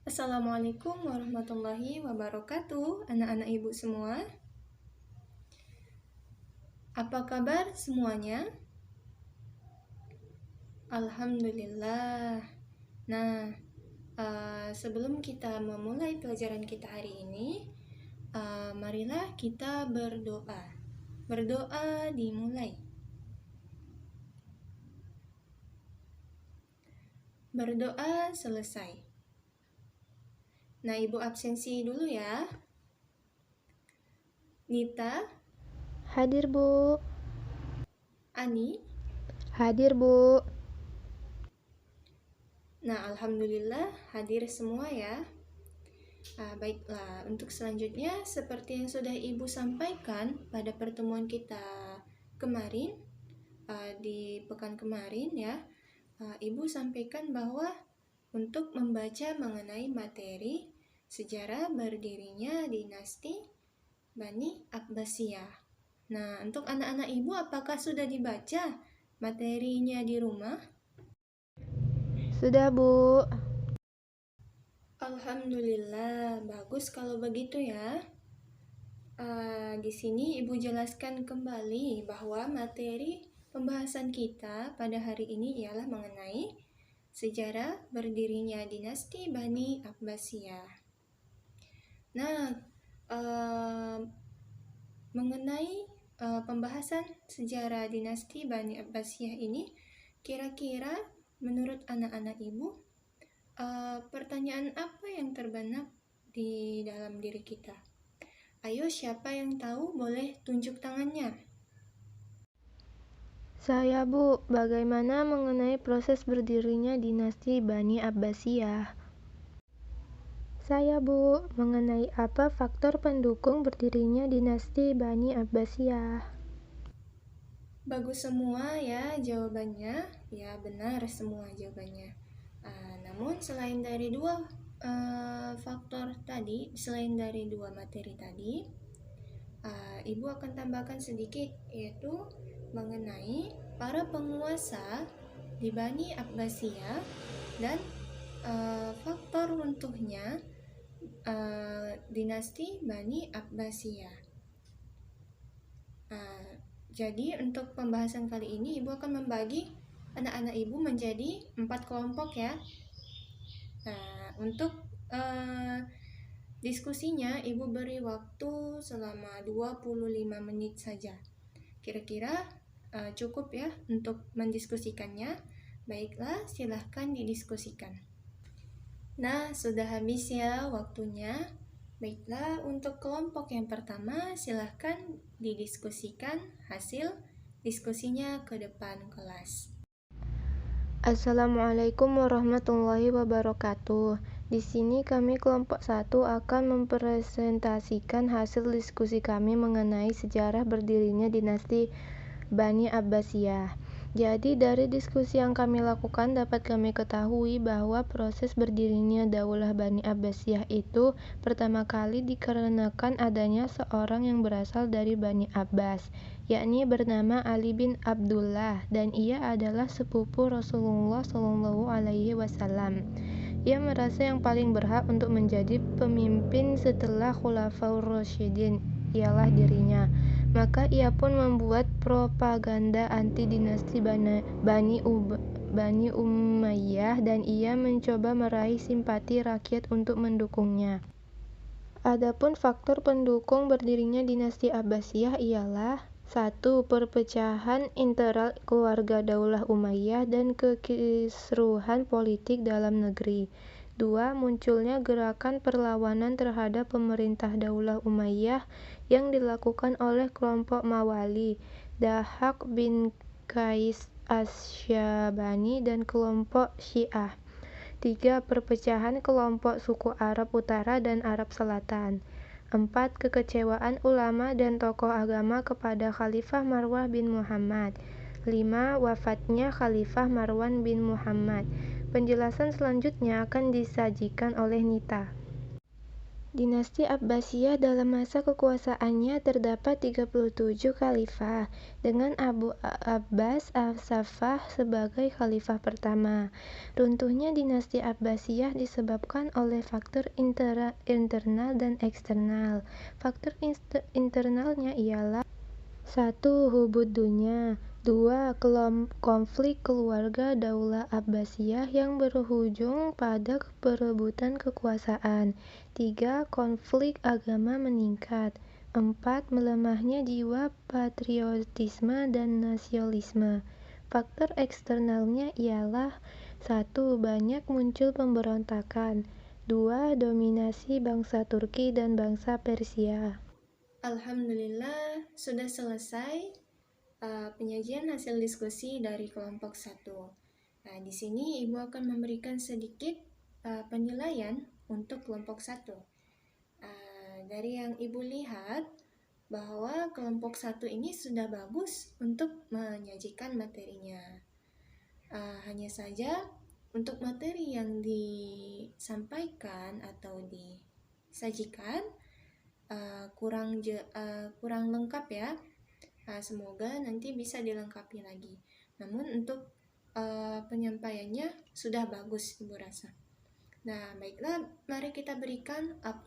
Assalamualaikum warahmatullahi wabarakatuh, anak-anak ibu semua. Apa kabar semuanya? Alhamdulillah. Nah, sebelum kita memulai pelajaran kita hari ini, marilah kita berdoa. Berdoa dimulai. Berdoa selesai. Nah, ibu absensi dulu ya. Nita, Hadir, Bu. Ani. Hadir, Bu. Nah, alhamdulillah hadir semua ya. Baiklah, untuk selanjutnya seperti yang sudah Ibu sampaikan pada pertemuan kita kemarin, di pekan kemarin ya, Ibu sampaikan bahwa untuk membaca mengenai materi sejarah berdirinya dinasti Bani Abbasiyah. Nah, untuk anak-anak Ibu apakah sudah dibaca materinya di rumah? Sudah, Bu. Alhamdulillah, bagus kalau begitu ya. Di sini Ibu jelaskan kembali bahwa materi pembahasan kita pada hari ini ialah mengenai sejarah berdirinya dinasti Bani Abbasiyah. Nah, mengenai pembahasan sejarah dinasti Bani Abbasiyah ini, kira-kira menurut anak-anak Ibu, pertanyaan apa yang terbenak di dalam diri kita? Ayo, siapa yang tahu boleh tunjuk tangannya. Saya, Bu. Bagaimana mengenai proses berdirinya dinasti Bani Abbasiyah? Saya, Bu. Mengenai apa faktor pendukung berdirinya dinasti Bani Abbasiyah? Bagus semua ya jawabannya. Ya, benar semua jawabannya. Namun selain dari dua faktor tadi, selain dari dua materi tadi, Ibu akan tambahkan sedikit, yaitu mengenai para penguasa di Bani Abbasiyah dan faktor runtuhnya dinasti Bani Abbasiyah. Jadi untuk pembahasan kali ini Ibu akan membagi anak-anak Ibu menjadi 4 kelompok ya. Untuk diskusinya Ibu beri waktu selama 25 menit saja. Kira-kira cukup ya untuk mendiskusikannya. Baiklah, silahkan didiskusikan. Nah, sudah habis ya waktunya. Baiklah, untuk kelompok yang pertama silahkan didiskusikan hasil diskusinya ke depan kelas. Assalamualaikum warahmatullahi wabarakatuh. Di sini kami kelompok 1 akan mempresentasikan hasil diskusi kami mengenai sejarah berdirinya dinasti Bani Abbasiyah. Jadi dari diskusi yang kami lakukan dapat kami ketahui bahwa proses berdirinya Daulah Bani Abbasiyah itu pertama kali dikarenakan adanya seorang yang berasal dari Bani Abbas, yakni bernama Ali bin Abdullah, dan ia adalah sepupu Rasulullah Shallallahu Alaihi Wasallam. Ia merasa yang paling berhak untuk menjadi pemimpin setelah Khulafaur Rasyidin ialah dirinya. Maka ia pun membuat propaganda anti dinasti Bani Umayyah dan ia mencoba meraih simpati rakyat untuk mendukungnya. Adapun faktor pendukung berdirinya dinasti Abbasiyah ialah 1. Perpecahan internal keluarga Daulah Umayyah dan kekisruhan politik dalam negeri. 2. Munculnya gerakan perlawanan terhadap pemerintah Daulah Umayyah yang dilakukan oleh kelompok Mawali, Dahak bin Qais Asy-Syabani dan kelompok Syiah. 3. Perpecahan kelompok suku Arab Utara dan Arab Selatan. 4. Kekecewaan ulama dan tokoh agama kepada Khalifah Marwan bin Muhammad. 5. Wafatnya Khalifah Marwan bin Muhammad. Penjelasan selanjutnya akan disajikan oleh Nita. Dinasti Abbasiyah dalam masa kekuasaannya terdapat 37 khalifah, dengan Abu Abbas as-Saffah sebagai khalifah pertama. Runtuhnya dinasti Abbasiyah disebabkan oleh faktor internal dan eksternal. Faktor internalnya ialah 1. Hubud dunya. 2. Konflik keluarga Daulah Abbasiyah yang berujung pada perebutan kekuasaan. 3. Konflik agama meningkat. 4. Melemahnya jiwa patriotisme dan nasionalisme. Faktor eksternalnya ialah 1. Banyak muncul pemberontakan. 2. Dominasi bangsa Turki dan bangsa Persia. Alhamdulillah, sudah selesai penyajian hasil diskusi dari kelompok 1. Nah, di sini Ibu akan memberikan sedikit penilaian untuk kelompok 1. Dari yang Ibu lihat, bahwa kelompok 1 ini sudah bagus untuk menyajikan materinya. Hanya saja untuk materi yang disampaikan atau disajikan kurang lengkap ya. Semoga nanti bisa dilengkapi lagi. Namun untuk penyampaiannya sudah bagus Ibu rasa. Nah, baiklah, mari kita berikan A+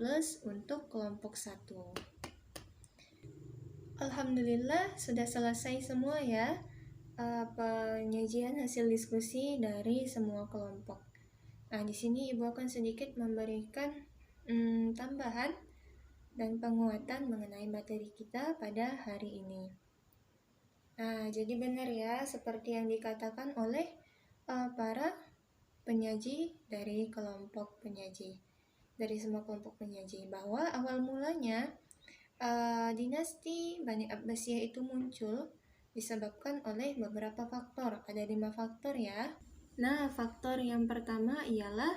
untuk kelompok 1. Alhamdulillah sudah selesai semua ya penyajian hasil diskusi dari semua kelompok. Nah, di sini Ibu akan sedikit memberikan tambahan dan penguatan mengenai materi kita pada hari ini. Nah, jadi benar ya, seperti yang dikatakan oleh para penyaji dari kelompok penyaji, dari semua kelompok penyaji, bahwa awal mulanya dinasti Bani Abbasiyah itu muncul disebabkan oleh beberapa faktor. Ada 5 faktor ya. Nah, faktor yang pertama ialah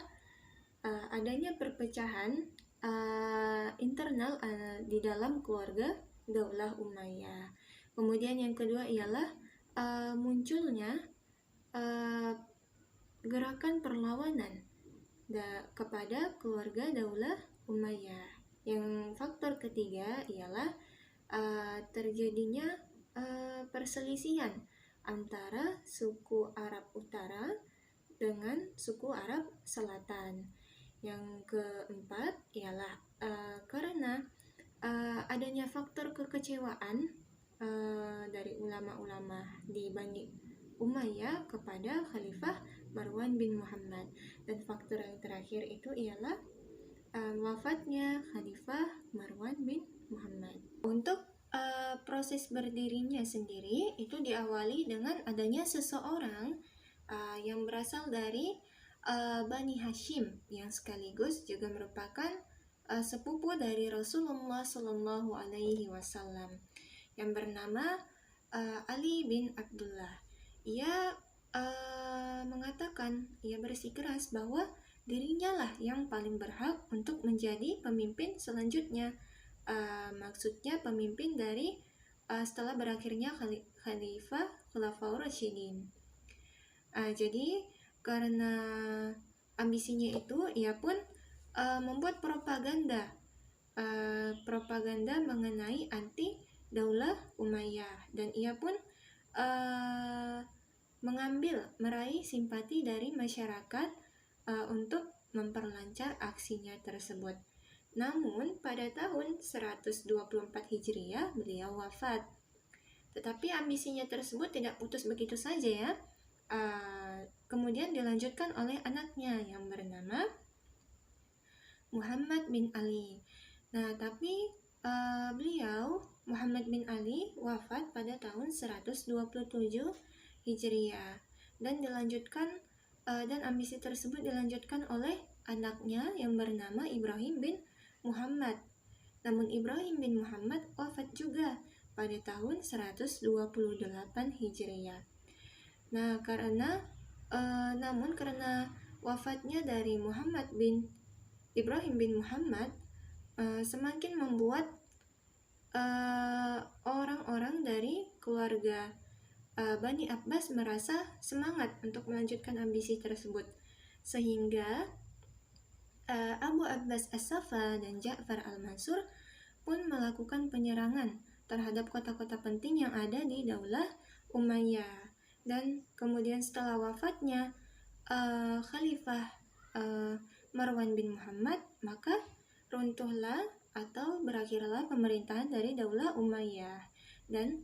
adanya perpecahan internal di dalam keluarga Daulah Umayyah. Kemudian yang kedua ialah munculnya gerakan perlawanan kepada keluarga Daulah Umayyah. Yang faktor ketiga ialah terjadinya perselisihan antara suku Arab Utara dengan suku Arab Selatan. Yang keempat ialah karena adanya faktor kekecewaan dari ulama-ulama di Bani Umayyah kepada Khalifah Marwan bin Muhammad. Dan faktor yang terakhir itu ialah wafatnya Khalifah Marwan bin Muhammad. Untuk proses berdirinya sendiri itu diawali dengan adanya seseorang yang berasal dari Bani Hashim, yang sekaligus juga merupakan sepupu dari Rasulullah Shallallahu Alaihi Wasallam, yang bernama Ali bin Abdullah. Ia mengatakan, ia bersikeras bahwa dirinya lah yang paling berhak untuk menjadi pemimpin selanjutnya. Maksudnya pemimpin dari setelah berakhirnya Khalifah Khulafaur Rasyidin. Jadi karena ambisinya itu, ia pun membuat propaganda mengenai anti Daulah Umayyah, dan ia pun meraih simpati dari masyarakat untuk memperlancar aksinya tersebut. Namun pada tahun 124 Hijriah beliau wafat. Tetapi ambisinya tersebut tidak putus begitu saja ya. Kemudian dilanjutkan oleh anaknya yang bernama Muhammad bin Ali. Nah, tapi beliau Muhammad bin Ali wafat pada tahun 127 Hijriah dan ambisi tersebut dilanjutkan oleh anaknya yang bernama Ibrahim bin Muhammad. Namun Ibrahim bin Muhammad wafat juga pada tahun 128 Hijriah. Nah, karena wafatnya dari Ibrahim bin Muhammad semakin membuat orang-orang dari keluarga Bani Abbas merasa semangat untuk melanjutkan ambisi tersebut, sehingga Abu Abbas As-Safa dan Ja'far Al-Mansur pun melakukan penyerangan terhadap kota-kota penting yang ada di Daulah Umayyah. Dan kemudian setelah wafatnya Khalifah Marwan bin Muhammad, maka runtuhlah atau berakhirlah pemerintahan dari Daulah Umayyah dan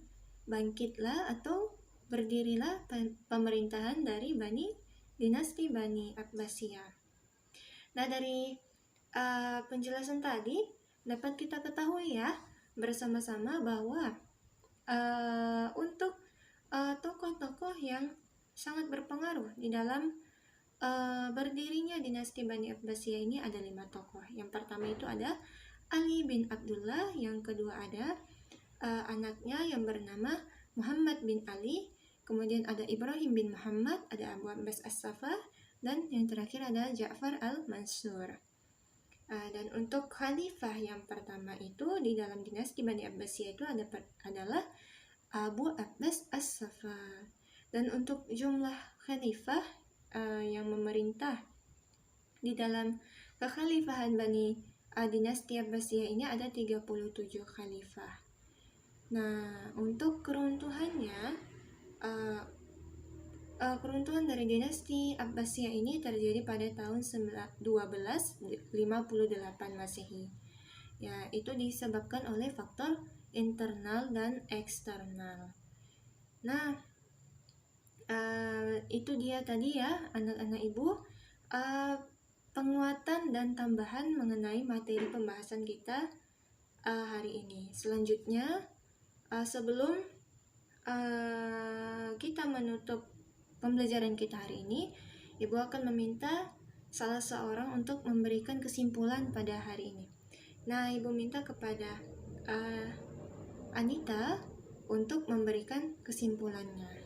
bangkitlah atau berdirilah pemerintahan dari dinasti Bani Abbasiyah. Nah, dari penjelasan tadi dapat kita ketahui ya bersama-sama bahwa untuk tokoh-tokoh yang sangat berpengaruh di dalam berdirinya dinasti Bani Abbasiyah ini ada 5 tokoh. Yang pertama itu ada Ali bin Abdullah, yang kedua ada anaknya yang bernama Muhammad bin Ali, kemudian ada Ibrahim bin Muhammad, ada Abu Abbas As-Safa, dan yang terakhir ada Ja'far Al-Mansur. Dan untuk khalifah yang pertama itu di dalam dinasti Bani Abbasiyah itu adalah Abu Abbas As-Safa. Dan untuk jumlah khalifah yang memerintah di dalam kekhalifahan dinasti Abbasiyah ini ada 37 khalifah. Nah, untuk keruntuhannya, keruntuhan dari dinasti Abbasiyah ini terjadi pada tahun 1258 Masehi. Ya, itu disebabkan oleh faktor internal dan eksternal. Nah, itu dia tadi ya anak-anak ibu, penguatan dan tambahan mengenai materi pembahasan kita hari ini. Selanjutnya, sebelum kita menutup pembelajaran kita hari ini, ibu akan meminta salah seorang untuk memberikan kesimpulan pada hari ini. Nah, ibu minta kepada Anita untuk memberikan kesimpulannya.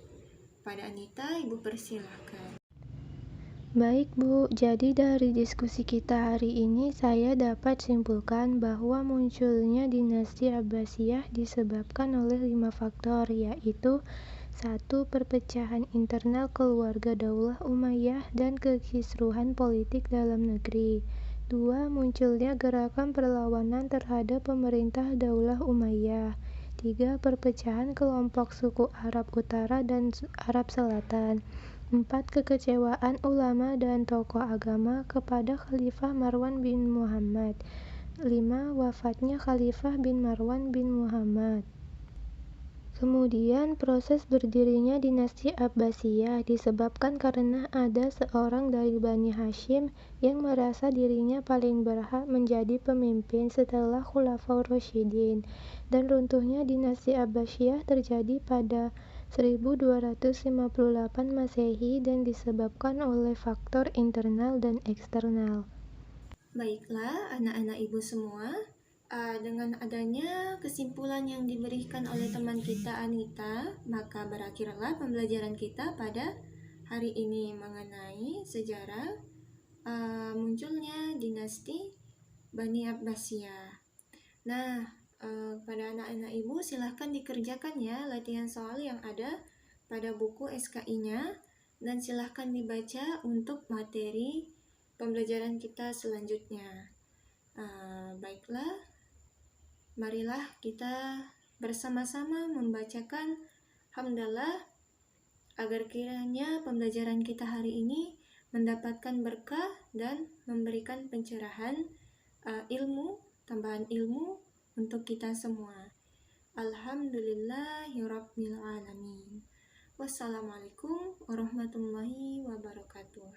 Pada Anita, ibu persilahkan. Baik Bu, jadi dari diskusi kita hari ini saya dapat simpulkan bahwa munculnya dinasti Abbasiyah disebabkan oleh 5 faktor, yaitu 1. Perpecahan internal keluarga Daulah Umayyah dan kekisruhan politik dalam negeri. 2. Munculnya gerakan perlawanan terhadap pemerintah Daulah Umayyah. 3. Perpecahan kelompok suku Arab Utara dan Arab Selatan. 4. Kekecewaan ulama dan tokoh agama kepada Khalifah Marwan bin Muhammad. 5. Wafatnya Khalifah bin Marwan bin Muhammad. Kemudian proses berdirinya dinasti Abbasiyah disebabkan karena ada seorang dari Bani Hashim yang merasa dirinya paling berhak menjadi pemimpin setelah Khulafaur Rasyidin, dan runtuhnya dinasti Abbasiyah terjadi pada 1258 Masehi dan disebabkan oleh faktor internal dan eksternal. Baiklah anak-anak ibu semua, dengan adanya kesimpulan yang diberikan oleh teman kita Anita, maka berakhirlah pembelajaran kita pada hari ini mengenai sejarah munculnya dinasti Bani Abbasiyah. Nah, pada anak-anak ibu silahkan dikerjakan ya latihan soal yang ada pada buku SKI-nya, dan silahkan dibaca untuk materi pembelajaran kita selanjutnya. Baiklah, marilah kita bersama-sama membacakan hamdalah agar kiranya pembelajaran kita hari ini mendapatkan berkah dan memberikan pencerahan ilmu, tambahan ilmu untuk kita semua. Alhamdulillahirabbil alamin. Wassalamualaikum warahmatullahi wabarakatuh.